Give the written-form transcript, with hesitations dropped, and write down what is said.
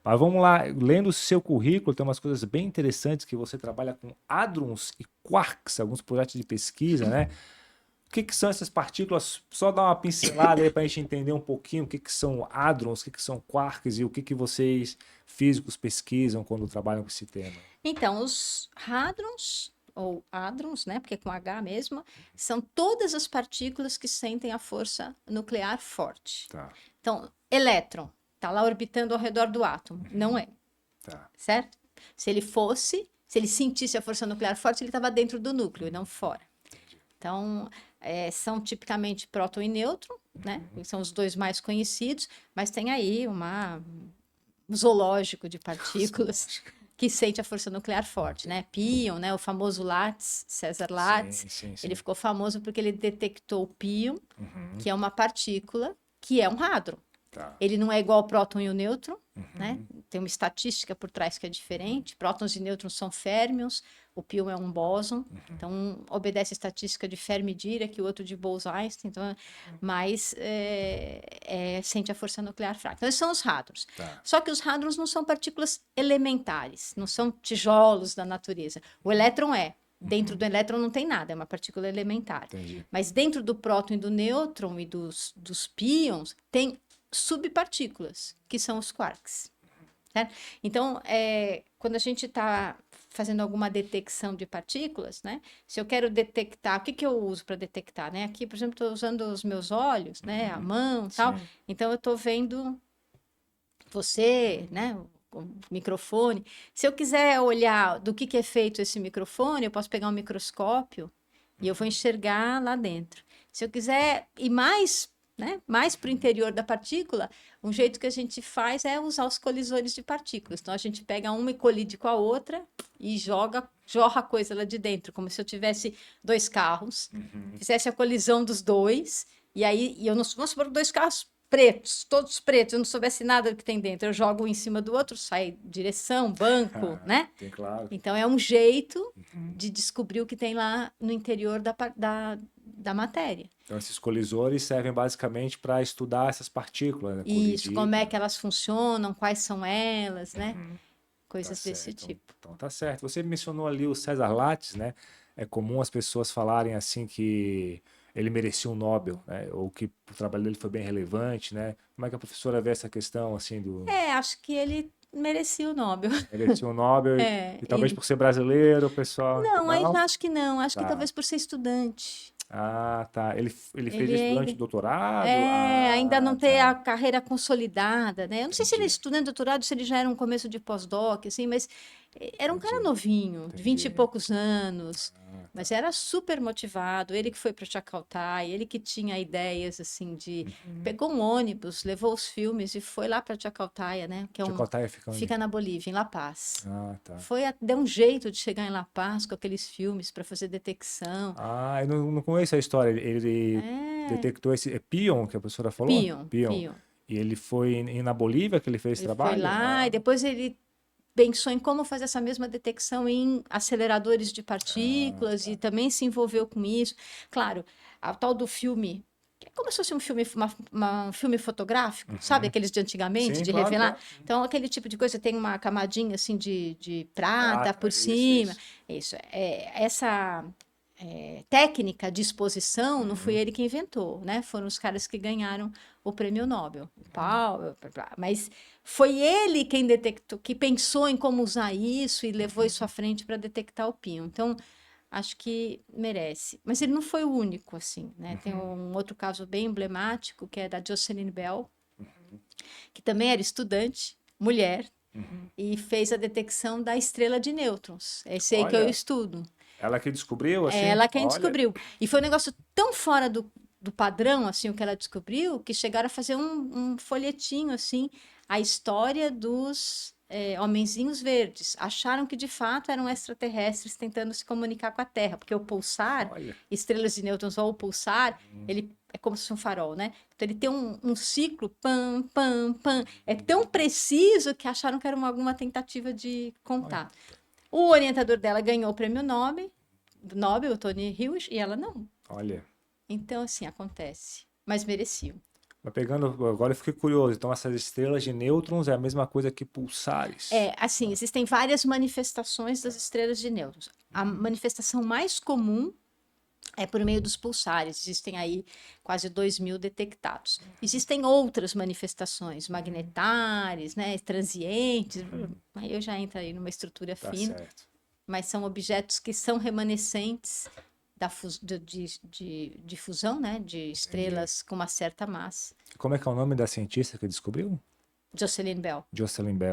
Mas vamos lá, lendo o seu currículo, tem umas coisas bem interessantes que você trabalha com hadrons e quarks, alguns projetos de pesquisa, né? O que que são essas partículas? Só dar uma pincelada aí para a gente entender um pouquinho o que que são hadrons, o que que são quarks e o que que vocês físicos pesquisam quando trabalham com esse tema. Então, os hadrons, ou hadrons, né, porque é com H mesmo, são todas as partículas que sentem a força nuclear forte. Tá, Então, elétron está lá orbitando ao redor do átomo. Não é, tá. certo? Se ele sentisse a força nuclear forte, ele estava dentro do núcleo e não fora. Então, são tipicamente próton e nêutron, né? São os dois mais conhecidos, mas tem aí um zoológico de partículas que sente a força nuclear forte, né? Pion, né? O famoso Lattice, César Lattice, Sim, sim, ele sim. ficou famoso porque ele detectou o pion, Uhum, que é uma partícula que é um hadron. tá. Ele não é igual ao próton e o nêutron, né? Tem uma estatística por trás que é diferente. Prótons e nêutrons são férmions, o pion é um bóson, então um obedece a estatística de Fermi-Dirac, o outro de Bose-Einstein, então, mas sente a força nuclear fraca. Então, esses são os hadrons. Tá. Só que os hadrons não são partículas elementares, não são tijolos da natureza. O elétron é. Dentro do elétron não tem nada, é uma partícula elementar. Entendi. Mas dentro do próton e do nêutron e dos pions, tem subpartículas, que são os quarks. Certo? Então, quando a gente está fazendo alguma detecção de partículas, né? Se eu quero detectar, o que, que eu uso para detectar? Né? Aqui, por exemplo, estou usando os meus olhos, né? A mão, tal. Sim. Então, eu estou vendo você, né? O microfone. Se eu quiser olhar do que é feito esse microfone, eu posso pegar um microscópio e eu vou enxergar lá dentro. Se eu quiser ir mais, né, mais para o interior da partícula, um jeito que a gente faz é usar os colisores de partículas. Então a gente pega uma e colide com a outra e jorra a coisa lá de dentro, como se eu tivesse dois carros, fizesse a colisão dos dois, e aí eu não, vamos supor dois carros pretos, todos pretos, eu não soubesse nada do que tem dentro, eu jogo um em cima do outro, sai direção, banco, né? Tem claro. Então é um jeito de descobrir o que tem lá no interior da matéria. Então, esses colisores servem basicamente para estudar essas partículas, né? Isso, Colidir. como é que elas funcionam, quais são elas, né? Tá Coisas desse certo. tipo. Então tá certo. Você mencionou ali o César Lattes, né? É comum as pessoas falarem assim que ele merecia um Nobel, né? Ou que o trabalho dele foi bem relevante, né? Como é que a professora vê essa questão assim do Acho que ele merecia o Nobel. merecia um Nobel e talvez Ele... por ser brasileiro, o pessoal Não, aí não? já acho que não. Acho que Tá. talvez por ser estudante. Ah, tá. Ele fez Ele isso durante o ainda doutorado? ainda não Ah, ter a tá. carreira consolidada, né? Eu não sei se ele é Entendi. estudante de doutorado, se ele já era um começo de pós-doc, assim, mas era um cara Entendi. novinho, de 20 e Entendi. poucos anos, Ah, tá. mas era super motivado. Ele que foi para Chakaltai, ele que tinha ideias, assim, de... Pegou um ônibus, levou os filmes e foi lá para Chakaltai, né? Que é Jacotai fica onde? fica na Bolívia, em La Paz. Ah, tá. Deu um jeito de chegar em La Paz com aqueles filmes para fazer detecção. Ah, eu não conheço a história. Ele É, detectou esse. É Pion que a professora falou? pion, Pion. pion. E ele foi na Bolívia que ele fez esse Ele foi trabalho? lá e Ah, depois ele pensou em como fazer essa mesma detecção em aceleradores de ah, partículas e tá. também se envolveu com isso. Claro, a tal do filme, que é como se fosse um filme, um filme fotográfico, sabe? Aqueles de antigamente, Sim, de claro, revelar. claro. Então, aquele tipo de coisa tem uma camadinha assim de prata Prata, por isso, cima. isso. Isso, essa técnica de exposição não foi ele que inventou, né? Foram os caras que ganharam o prêmio Nobel, o Paulo, mas foi ele quem detectou, que pensou em como usar isso e levou isso à frente para detectar o pion. Então, acho que merece. Mas ele não foi o único, assim, né? Tem um outro caso bem emblemático, que é da Jocelyn Bell, que também era estudante, mulher, e fez a detecção da estrela de nêutrons. É esse aí que eu Olha, estudo. ela que descobriu, É assim? ela quem Olha. descobriu. E foi um negócio tão fora do padrão, assim, o que ela descobriu, que chegaram a fazer um folhetinho, assim, a história dos homenzinhos verdes. Acharam que, de fato, eram extraterrestres tentando se comunicar com a Terra, porque o pulsar, Olha. estrelas de nêutrons ou o pulsar, ele é como se fosse um farol, né? Então, ele tem um ciclo, pam, pam, pam. É tão preciso que acharam que era alguma tentativa de Olha. contato. O orientador dela ganhou o prêmio Nobel, o Tony Hills, e ela não. Olha. Então, assim, acontece. Mas mereciam. Vai pegando, agora eu fiquei curioso. Então, essas estrelas de nêutrons é a mesma coisa que pulsares. Assim, existem várias manifestações das estrelas de nêutrons. A manifestação mais comum é por meio dos pulsares. Existem aí quase 2.000 detectados. Existem outras manifestações, magnetares, né, transientes. Aí eu já entro aí numa estrutura Tá fina, certo. mas são objetos que são remanescentes de fusão, né, de estrelas com uma certa massa. Como é que é o nome da cientista que descobriu? Jocelyn Bell. Jocelyn Bell.